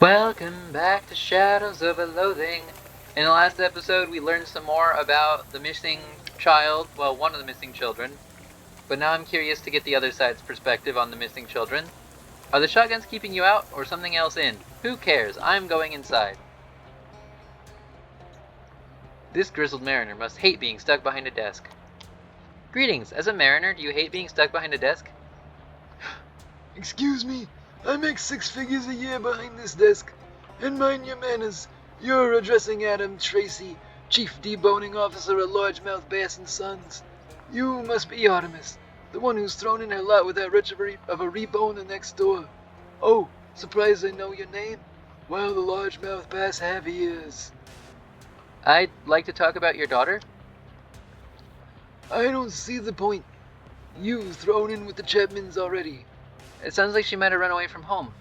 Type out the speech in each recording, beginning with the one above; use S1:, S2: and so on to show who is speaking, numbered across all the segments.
S1: Welcome back to Shadows of a Loathing. In the last episode, we learned some more about the missing child, well, one of the missing children. But now I'm curious to get the other side's perspective on the missing children. Are the shotguns keeping you out, or something else in? Who cares? I'm going inside. This grizzled mariner must hate being stuck behind a desk. Greetings. As a mariner, do you hate being stuck behind a desk?
S2: Excuse me, I make 6 figures a year behind this desk. And mind your manners, you're addressing Adam Tracy, Chief Deboning Officer at Largemouth Bass & Sons. You must be Artemis, the one who's thrown in her lot with that wretch of a reboner next door. Oh, surprised I know your name? Well, the largemouth bass have ears.
S1: I'd like to talk about your daughter.
S2: I don't see the point. You've thrown in with the Chapmans already.
S1: It sounds like she might have run away from home.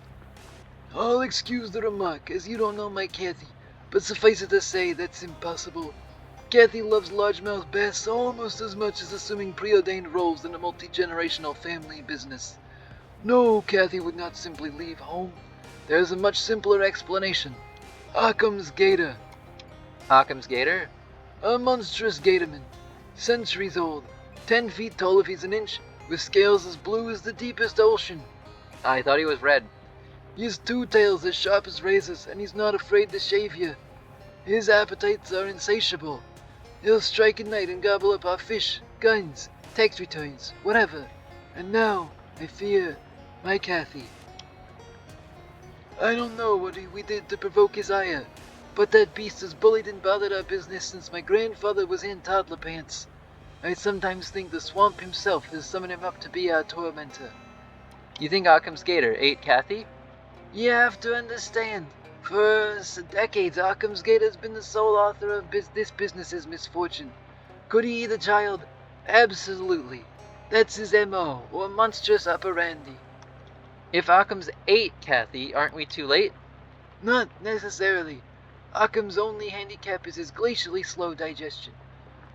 S2: I'll excuse the remark, as you don't know my Kathy, but suffice it to say, that's impossible. Kathy loves largemouth bass almost as much as assuming preordained roles in a multi-generational family business. No, Kathy would not simply leave home. There's a much simpler explanation. Occam's gator.
S1: Occam's gator?
S2: A monstrous gatorman. Centuries old. 10 feet tall if he's an inch, with scales as blue as the deepest ocean.
S1: I thought he was red.
S2: He has 2 tails as sharp as razors, and he's not afraid to shave you. His appetites are insatiable. He'll strike at night and gobble up our fish, guns, tax returns, whatever. And now, I fear, my Kathy. I don't know what we did to provoke his ire, but that beast has bullied and bothered our business since my grandfather was in toddler pants. I sometimes think the swamp himself has summoned him up to be our tormentor.
S1: You think Occam's gator ate Kathy?
S2: You have to understand, for decades Occam's gator has been the sole author of this business's misfortune. Could he eat a child? Absolutely. That's his M.O., or monstrous operandi.
S1: If Occam's ate Kathy, aren't we too late?
S2: Not necessarily. Occam's only handicap is his glacially slow digestion.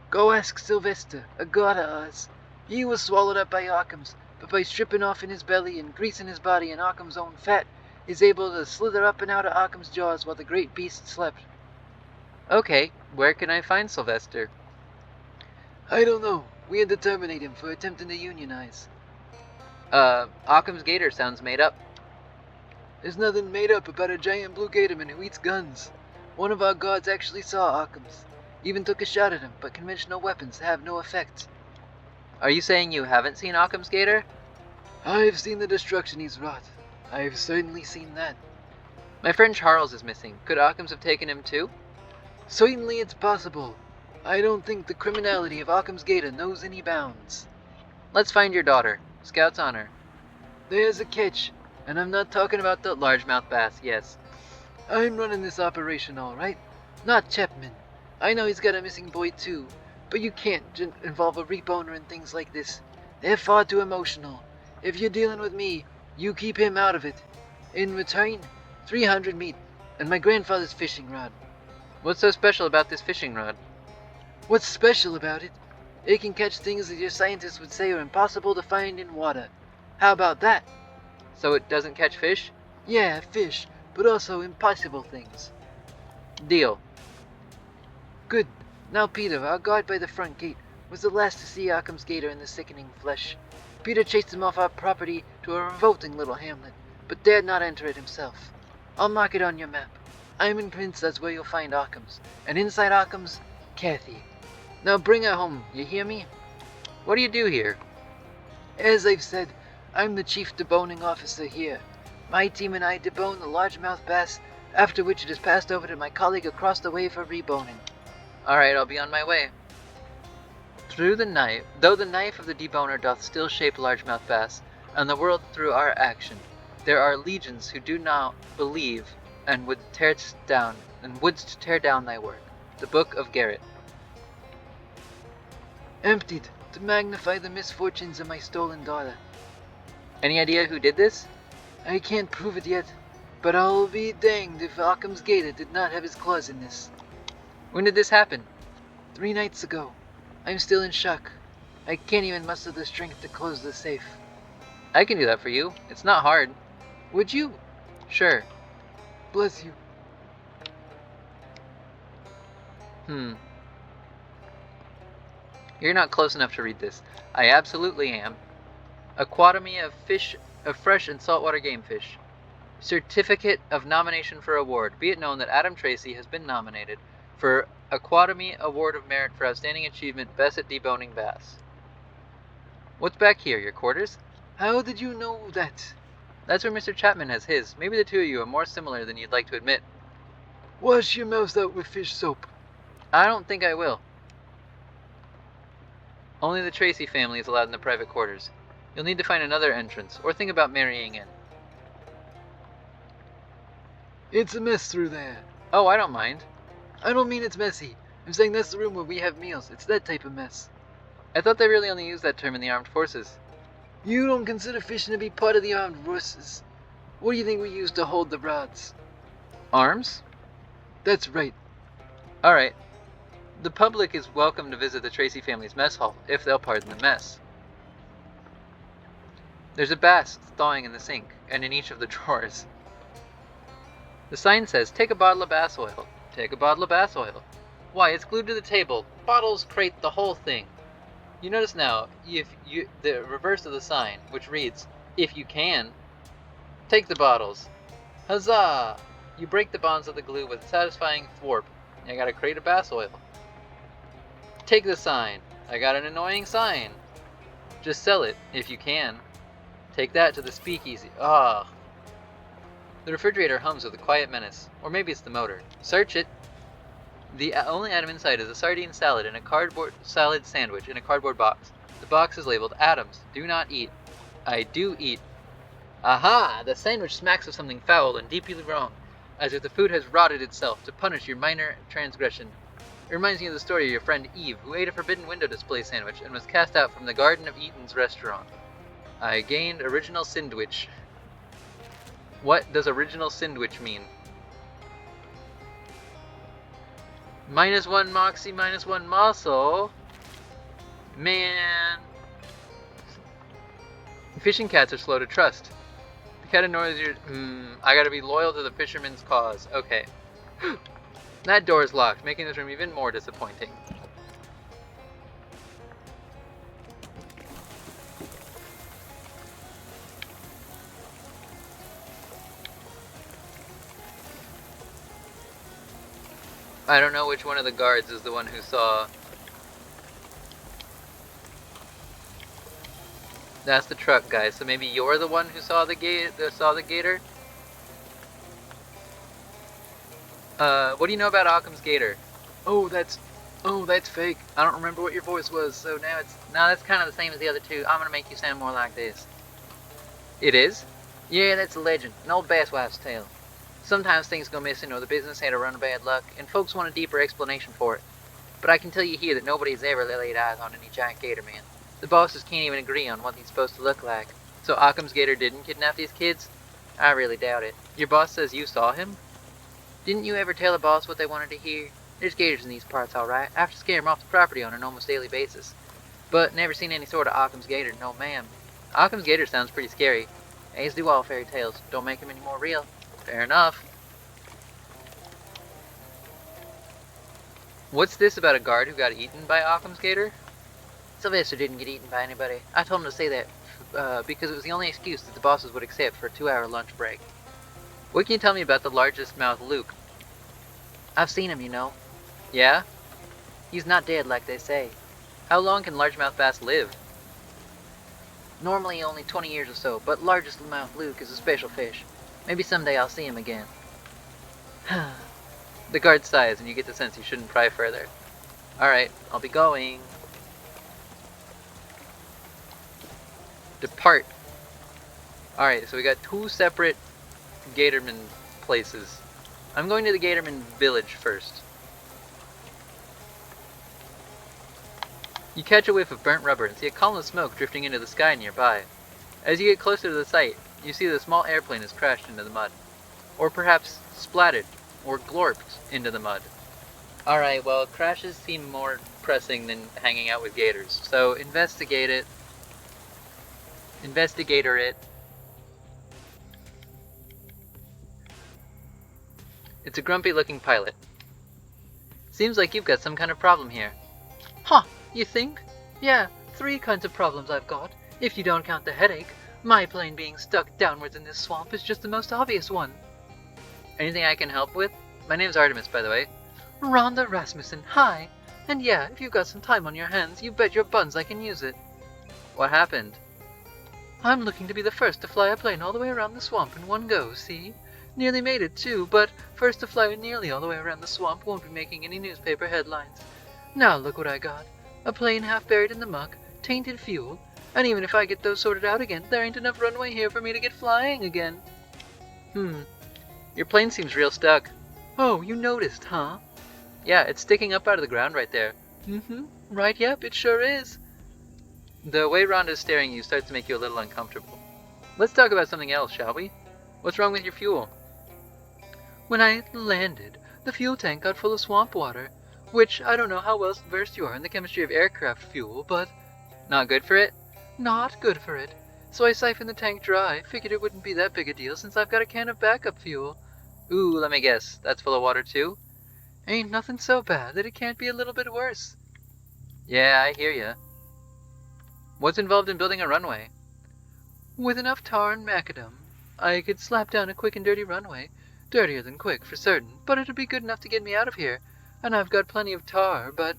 S2: Go ask Sylvester, a god of ours. He was swallowed up by Occam's, but by stripping off in his belly and greasing his body in Occam's own fat, is able to slither up and out of Occam's jaws while the great beast slept.
S1: Okay, where can I find Sylvester?
S2: I don't know. We had to terminate him for attempting to unionize.
S1: Occam's gator sounds made up.
S2: There's nothing made up about a giant blue gatorman who eats guns. One of our guards actually saw Occam's. Even took a shot at him, but conventional weapons have no effect.
S1: Are you saying you haven't seen Occam's gator?
S2: I've seen the destruction he's wrought. I've certainly seen that.
S1: My friend Charles is missing. Could Occam's have taken him too?
S2: Certainly it's possible. I don't think the criminality of Occam's gator knows any bounds.
S1: Let's find your daughter. Scout's honor.
S2: There's a catch, and I'm not talking about the
S1: Largemouth bass, yes.
S2: I'm running this operation, all right? Not Chapman. I know he's got a missing boy too, but you can't involve a reboner in things like this. They're far too emotional. If you're dealing with me, you keep him out of it. In return, 300 meat, and my grandfather's fishing rod.
S1: What's so special about this fishing rod?
S2: What's special about it? It can catch things that your scientists would say are impossible to find in water. How about that?
S1: So it doesn't catch fish?
S2: Yeah, fish, but also impossible things.
S1: Deal.
S2: Good. Now Peter, our guard by the front gate, was the last to see Occam's gator in the sickening flesh. Peter chased him off our property to a revolting little hamlet, but dared not enter it himself. I'll mark it on your map. I'm convinced that's where you'll find Occam's, and inside Occam's, Kathy. Now bring her home, you hear me?
S1: What do you do here?
S2: As I've said, I'm the chief deboning officer here. My team and I debone the largemouth bass, after which it is passed over to my colleague across the way for reboning.
S1: Alright, I'll be on my way. Though the knife of the deboner doth still shape largemouth bass, and the world through our action, there are legions who do not believe and wouldst tear down thy work. The Book of Garrett.
S2: Emptied to magnify the misfortunes of my stolen daughter.
S1: Any idea who did this?
S2: I can't prove it yet, but I'll be danged if Occam's gator did not have his claws in this.
S1: When did this happen?
S2: 3 nights ago. I'm still in shock. I can't even muster the strength to close the safe.
S1: I can do that for you. It's not hard.
S2: Would you?
S1: Sure.
S2: Bless you.
S1: You're not close enough to read this. I absolutely am. Aquatomy of fish, of fresh and saltwater game fish. Certificate of nomination for award. Be it known that Adam Tracy has been nominated for Aquatomy Award of Merit for Outstanding Achievement Best at Deboning Bass. What's back here, your quarters?
S2: How did you know that?
S1: That's where Mr. Chapman has his. Maybe the two of you are more similar than you'd like to admit.
S2: Wash your mouth out with fish soap.
S1: I don't think I will. Only the Tracy family is allowed in the private quarters. You'll need to find another entrance, or think about marrying in.
S2: It's a mess through there.
S1: Oh, I don't mind.
S2: I don't mean it's messy. I'm saying that's the room where we have meals. It's that type of mess.
S1: I thought they really only used that term in the armed forces.
S2: You don't consider fishing to be part of the armed forces. What do you think we use to hold the rods?
S1: Arms?
S2: That's right.
S1: Alright. The public is welcome to visit the Tracy family's mess hall, if they'll pardon the mess. There's a bass thawing in the sink, and in each of the drawers. The sign says, take a bottle of bass oil. Take a bottle of bass oil. Why, it's glued to the table. Bottles crate the whole thing. You notice now, the reverse of the sign, which reads, if you can, take the bottles. Huzzah! You break the bonds of the glue with satisfying thwarp. I got a crate of bass oil. Take the sign. I got an annoying sign. Just sell it, if you can. Take that to the speakeasy. Ah. The refrigerator hums with a quiet menace. Or maybe it's the motor. Search it. The only item inside is a sardine salad and a cardboard salad sandwich in a cardboard box. The box is labeled Adams. Do not eat. I do eat. Aha! The sandwich smacks of something foul and deeply wrong, as if the food has rotted itself to punish your minor transgression. It reminds me of the story of your friend Eve, who ate a forbidden window display sandwich and was cast out from the Garden of Eden's restaurant. I gained original sandwich. What does original sandwich mean? -1 moxie, -1 muscle. Man. Fishing cats are slow to trust. The cat ignores your... I gotta be loyal to the fisherman's cause. Okay. That door is locked, making this room even more disappointing. I don't know which one of the guards is the one who saw... That's the truck guy, so maybe you're the one who saw the gator? What do you know about Occam's gator?
S2: Oh, that's fake. I don't remember what your voice was, so now it's...
S1: No, that's kind of the same as the other two. I'm gonna make you sound more like this. It is? Yeah, that's a legend. An old bass wife's tale. Sometimes things go missing or the business had a run of bad luck, and folks want a deeper explanation for it. But I can tell you here that nobody's ever laid eyes on any giant gator man. The bosses can't even agree on what he's supposed to look like. So Occam's gator didn't kidnap these kids? I really doubt it. Your boss says you saw him? Didn't you ever tell a boss what they wanted to hear? There's gators in these parts, alright. I have to scare them off the property on an almost daily basis. But never seen any sort of Occam's gator, no ma'am. Occam's gator sounds pretty scary. As do all fairy tales. Don't make them any more real. Fair enough. What's this about a guard who got eaten by Occam's gator? Sylvester didn't get eaten by anybody. I told him to say that because it was the only excuse that the bosses would accept for a 2-hour lunch break. What can you tell me about the largest mouth Luke? I've seen him, you know. Yeah? He's not dead like they say. How long can largemouth bass live? Normally only 20 years or so, but largest mouth Luke is a special fish. Maybe someday I'll see him again. The guard sighs and you get the sense you shouldn't pry further. Alright, I'll be going. Depart. Alright, so we got 2 separate Gatorman places. I'm going to the Gatorman village first. You catch a whiff of burnt rubber and see a column of smoke drifting into the sky nearby. As you get closer to the site, you see that a small airplane has crashed into the mud. Or perhaps splatted or glorped into the mud. Alright, well, crashes seem more pressing than hanging out with gators. So investigate it. Investigator it. It's a grumpy-looking pilot. Seems like you've got some kind of problem here.
S3: Huh, you think? Yeah, 3 kinds of problems I've got, if you don't count the headache. My plane being stuck downwards in this swamp is just the most obvious one.
S1: Anything I can help with? My name's Artemis, by the way.
S3: Rhonda Rasmussen, hi. And yeah, if you've got some time on your hands, you bet your buns I can use it.
S1: What happened?
S3: I'm looking to be the first to fly a plane all the way around the swamp in one go, see? Nearly made it too, but first to fly nearly all the way around the swamp won't be making any newspaper headlines. Now look what I got. A plane half buried in the muck, tainted fuel, and even if I get those sorted out again, there ain't enough runway here for me to get flying again.
S1: Your plane seems real stuck.
S3: Oh, you noticed, huh?
S1: Yeah, it's sticking up out of the ground right there.
S3: Right, yep, it sure is.
S1: The way Rhonda's staring at you starts to make you a little uncomfortable. Let's talk about something else, shall we? What's wrong with your fuel?
S3: When I landed, the fuel tank got full of swamp water, which I don't know how well versed you are in the chemistry of aircraft fuel, but...
S1: Not good for it?
S3: Not good for it. So I siphoned the tank dry, figured it wouldn't be that big a deal since I've got a can of backup fuel.
S1: Ooh, let me guess. That's full of water too?
S3: Ain't nothing so bad that it can't be a little bit worse.
S1: Yeah, I hear ya. What's involved in building a runway?
S3: With enough tar and macadam, I could slap down a quick and dirty runway. Dirtier than quick, for certain, but it'll be good enough to get me out of here. And I've got plenty of tar, but...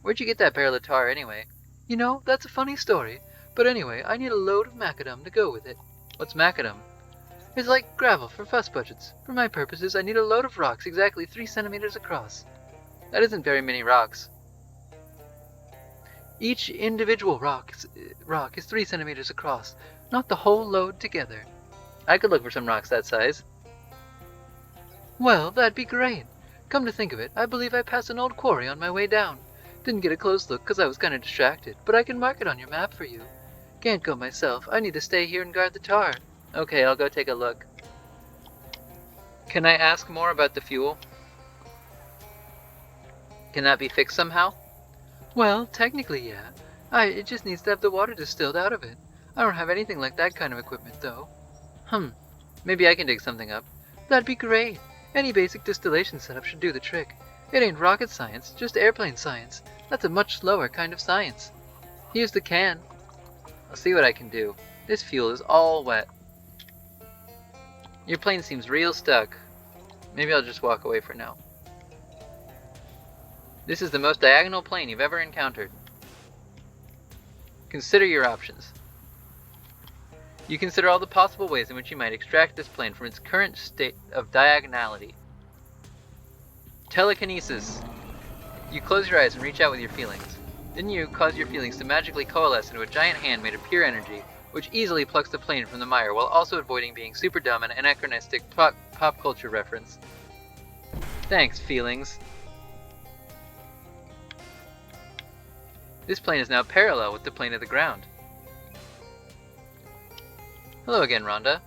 S1: Where'd you get that barrel of tar anyway?
S3: You know, that's a funny story. But anyway, I need a load of macadam to go with it.
S1: What's macadam?
S3: It's like gravel for fuss budgets. For my purposes, I need a load of rocks exactly 3 centimeters across.
S1: That isn't very many rocks.
S3: Each individual rock is 3 centimeters across, not the whole load together.
S1: I could look for some rocks that size.
S3: Well, that'd be great. Come to think of it, I believe I passed an old quarry on my way down. Didn't get a close look because I was kind of distracted, but I can mark it on your map for you. Can't go myself. I need to stay here and guard the tar.
S1: Okay, I'll go take a look. Can I ask more about the fuel? Can that be fixed somehow?
S3: Well, technically, yeah. It just needs to have the water distilled out of it. I don't have anything like that kind of equipment, though.
S1: Maybe I can dig something up.
S3: That'd be great. Any basic distillation setup should do the trick. It ain't rocket science, just airplane science. That's a much slower kind of science. Here's the can.
S1: I'll see what I can do. This fuel is all wet. Your plane seems real stuck. Maybe I'll just walk away for now. This is the most diagonal plane you've ever encountered. Consider your options. You consider all the possible ways in which you might extract this plane from its current state of diagonality. Telekinesis. You close your eyes and reach out with your feelings. Then you cause your feelings to magically coalesce into a giant hand made of pure energy, which easily plucks the plane from the mire while also avoiding being super dumb and anachronistic pop culture reference. Thanks, feelings. This plane is now parallel with the plane of the ground. Hello again, Rhonda.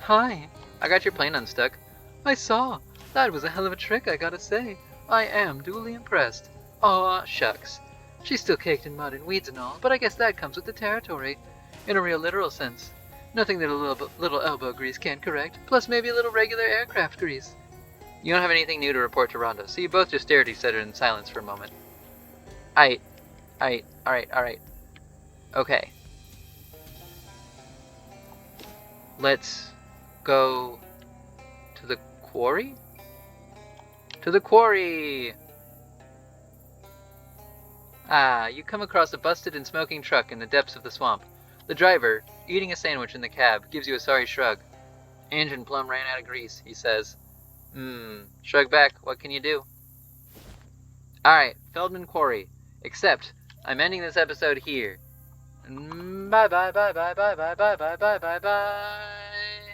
S3: Hi.
S1: I got your plane unstuck.
S3: I saw. That was a hell of a trick, I gotta say. I am duly impressed. Aw, shucks. She's still caked in mud and weeds and all, but I guess that comes with the territory. In a real literal sense. Nothing that a little elbow grease can't correct, plus maybe a little regular aircraft grease.
S1: You don't have anything new to report to Rhonda, so you both just stare at each other in silence for a moment. Alright. Okay. Let's go to the quarry? To the quarry! You come across a busted and smoking truck in the depths of the swamp. The driver, eating a sandwich in the cab, gives you a sorry shrug. Engine plumb ran out of grease, he says. Shrug back, what can you do? Alright, Feldman Quarry. Except, I'm ending this episode here. Bye bye bye bye bye bye bye bye bye bye bye.